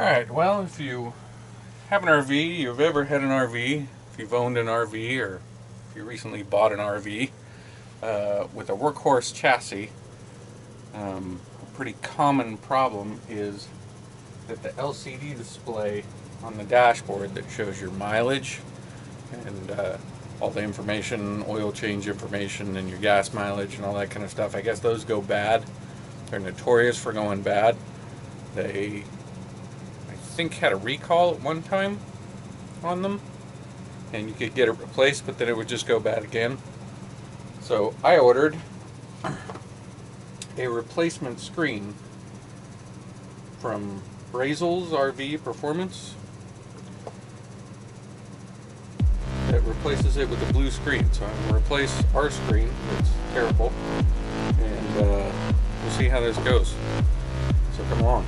Alright, well, if you have an RV, you've ever had an RV, if you've owned an RV, or if you recently bought an RV with a Workhorse chassis, a pretty common problem is that the LCD display on the dashboard that shows your mileage and all the information, oil change information, and your gas mileage and all that kind of stuff, I guess those go bad. They're notorious for going bad. They, I think, had a recall at one time on them, and you could get it replaced, but then it would just go bad again. So I ordered a replacement screen from Brazil's RV Performance that replaces it with a blue screen. So I'm going to replace our screen, it's terrible, and we'll see how this goes. So come along.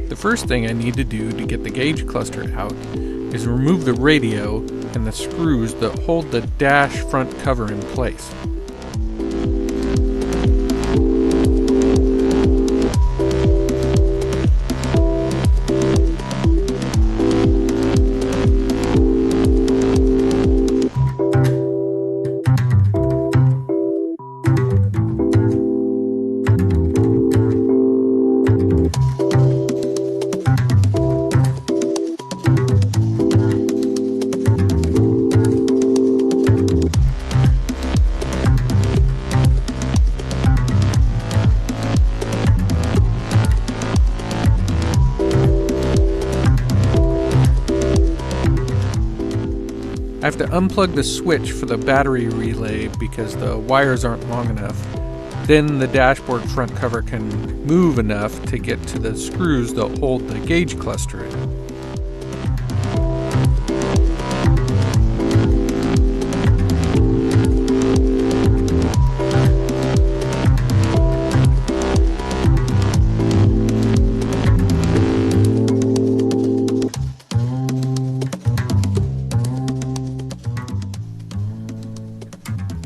The first thing I need to do to get the gauge cluster out is remove the radio and the screws that hold the dash front cover in place. I have to unplug the switch for the battery relay because the wires aren't long enough. Then the dashboard front cover can move enough to get to the screws that hold the gauge cluster in.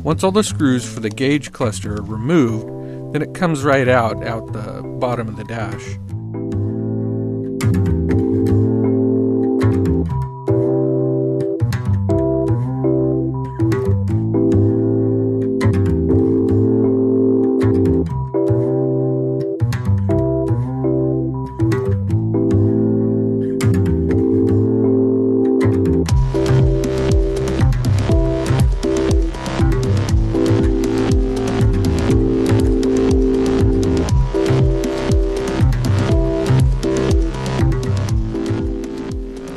Once all the screws for the gauge cluster are removed, then it comes right out the bottom of the dash.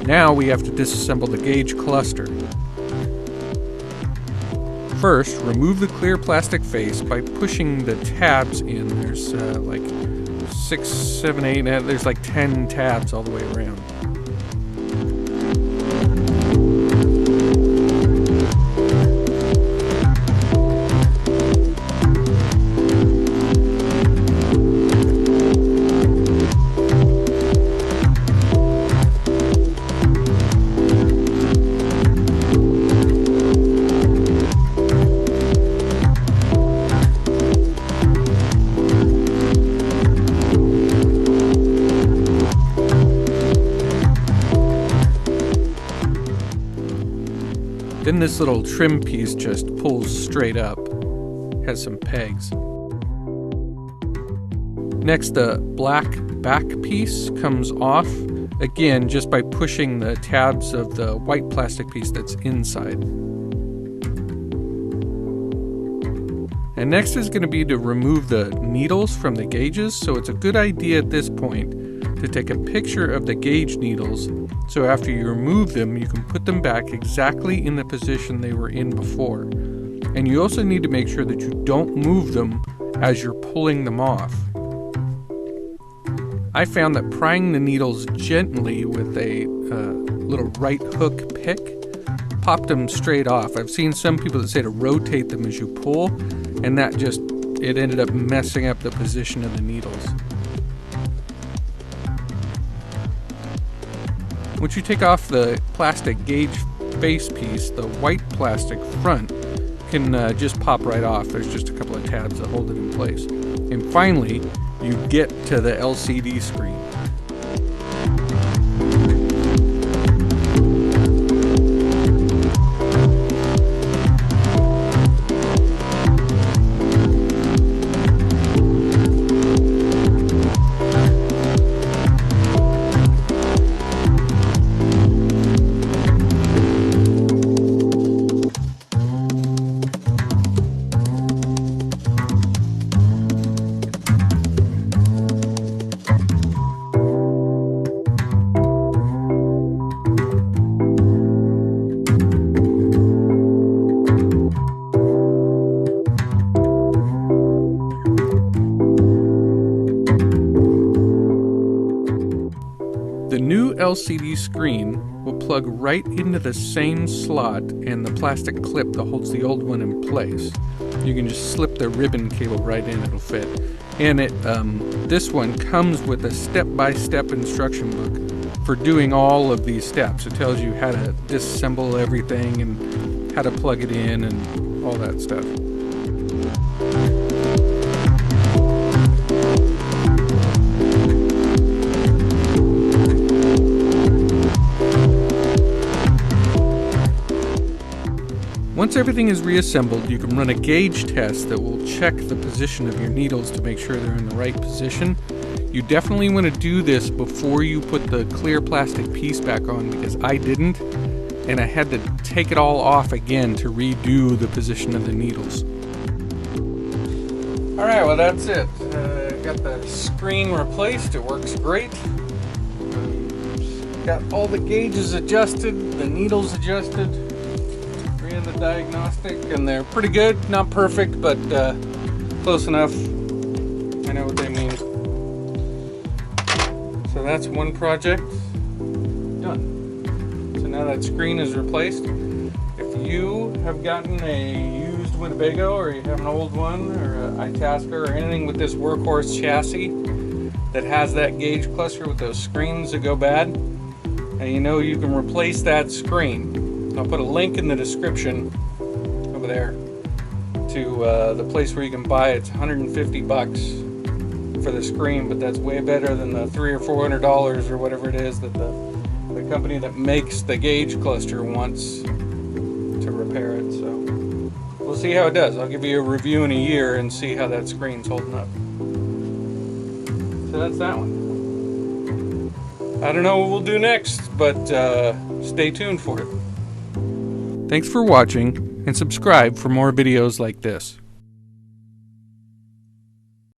Now we have to disassemble the gauge cluster. First, remove the clear plastic face by pushing the tabs in. There's like 6, 7, 8, there's like 10 tabs all the way around. Then this little trim piece just pulls straight up, has some pegs. Next, the black back piece comes off, again just by pushing the tabs of the white plastic piece that's inside. And next is going to be to remove the needles from the gauges, so it's a good idea at this point to take a picture of the gauge needles, so after you remove them, you can put them back exactly in the position they were in before. And you also need to make sure that you don't move them as you're pulling them off. I found that prying the needles gently with a little right hook pick popped them straight off. I've seen some people that say to rotate them as you pull, and that just, it ended up messing up the position of the needles. Once you take off the plastic gauge face piece, the white plastic front can just pop right off. There's just a couple of tabs that hold it in place. And finally, you get to the LCD screen. The new LCD screen will plug right into the same slot and the plastic clip that holds the old one in place. You can just slip the ribbon cable right in, it'll fit. And this one comes with a step-by-step instruction book for doing all of these steps. It tells you how to disassemble everything and how to plug it in and all that stuff. Once everything is reassembled, you can run a gauge test that will check the position of your needles to make sure they're in the right position. You definitely want to do this before you put the clear plastic piece back on, because I didn't, and I had to take it all off again to redo the position of the needles. Alright, well that's it. Got the screen replaced, it works great. Got all the gauges adjusted, the needles adjusted. Ran the diagnostic, and they're pretty good. Not perfect, but close enough. I know what they mean. So that's one project done. So now that screen is replaced. If you have gotten a used Winnebago, or you have an old one, or an Itasca, or anything with this Workhorse chassis that has that gauge cluster with those screens that go bad, and you know you can replace that screen. I'll put a link in the description over there to the place where you can buy it. It's $150 for the screen, but that's way better than the $300 or $400 or whatever it is that the company that makes the gauge cluster wants to repair it. So we'll see how it does. I'll give you a review in a year and see how that screen's holding up. So that's that one. I don't know what we'll do next, but stay tuned for it. Thanks for watching, and subscribe for more videos like this.